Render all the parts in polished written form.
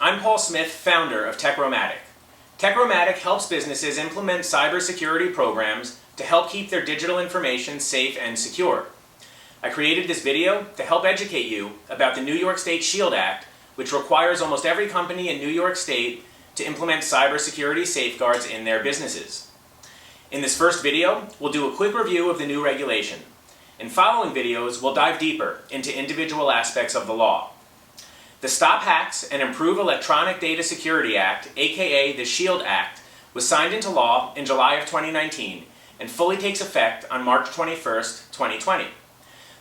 I'm Paul Smith, founder of Techromatic. Techromatic helps businesses implement cybersecurity programs to help keep their digital information safe and secure. I created this video to help educate you about the New York State SHIELD Act, which requires almost every company in New York State to implement cybersecurity safeguards in their businesses. In this first video, we'll do a quick review of the new regulation. In following videos, we'll dive deeper into individual aspects of the law. The Stop Hacks and Improve Electronic Data Security Act, aka the SHIELD Act, was signed into law in July of 2019 and fully takes effect on March 21st, 2020.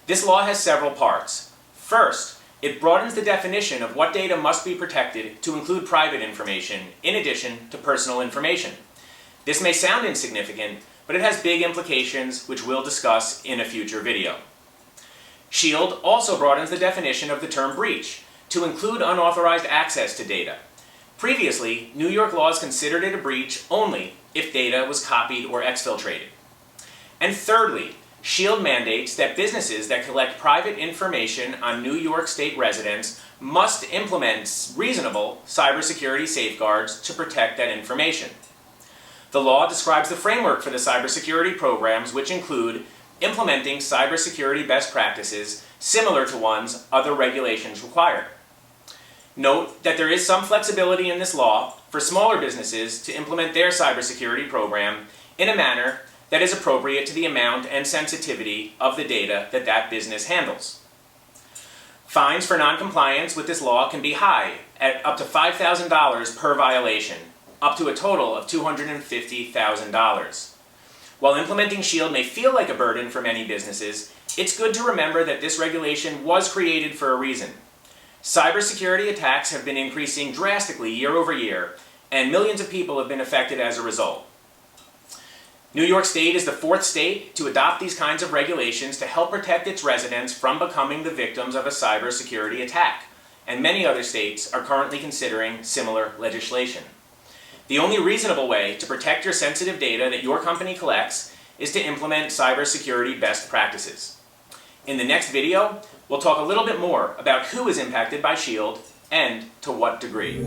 This law has several parts. First, it broadens the definition of what data must be protected to include private information, in addition to personal information. This may sound insignificant, but it has big implications which we'll discuss in a future video. SHIELD also broadens the definition of the term breach to include unauthorized access to data. Previously, New York laws considered it a breach only if data was copied or exfiltrated. And thirdly, SHIELD mandates that businesses that collect private information on New York State residents must implement reasonable cybersecurity safeguards to protect that information. The law describes the framework for the cybersecurity programs, which include implementing cybersecurity best practices similar to ones other regulations require. Note that there is some flexibility in this law for smaller businesses to implement their cybersecurity program in a manner that is appropriate to the amount and sensitivity of the data that that business handles. Fines for noncompliance with this law can be high, at up to $5,000 per violation, up to a total of $250,000. While implementing SHIELD may feel like a burden for many businesses, it's good to remember that this regulation was created for a reason. Cybersecurity attacks have been increasing drastically year over year, and millions of people have been affected as a result. New York State is the fourth state to adopt these kinds of regulations to help protect its residents from becoming the victims of a cybersecurity attack, and many other states are currently considering similar legislation. The only reasonable way to protect your sensitive data that your company collects is to implement cybersecurity best practices. In the next video, we'll talk a little bit more about who is impacted by SHIELD and to what degree.